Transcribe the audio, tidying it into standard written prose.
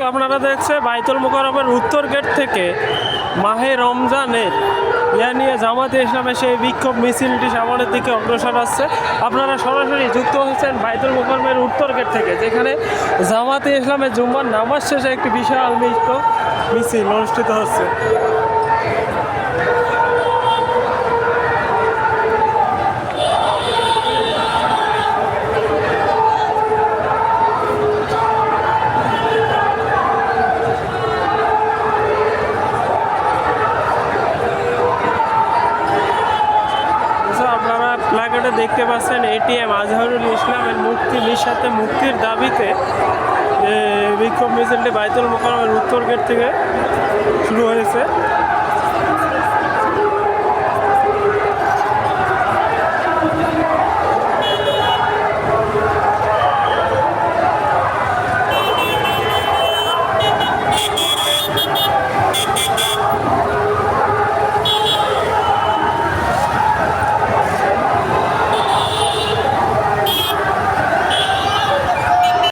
আপনারা দেখছে বাইতুল মোকাররমের উত্তর গেট থেকে মাহে রমজানের নিয়ে জামাতে ইসলামের সেই বিক্ষোভ মিছিলটি সামনের দিকে অগ্রসর আসছে। আপনারা সরাসরি যুক্ত হয়েছেন বাইতুল মোকাররমের উত্তর গেট থেকে, যেখানে জামাতে ইসলামের জুম্মার নামাজ শেষে একটি বিশাল মিছিল অনুষ্ঠিত হচ্ছে। প্ল্যাকার্ডে দেখতে পাচ্ছেন এটিএম আজহারুল ইসলামের মুক্তি নিঃস্বার্থে মুক্তির দাবিতে বিক্ষোভ মিছিলটি বাইতুল মোকাররমের উত্তর গেট থেকে শুরু হয়েছে।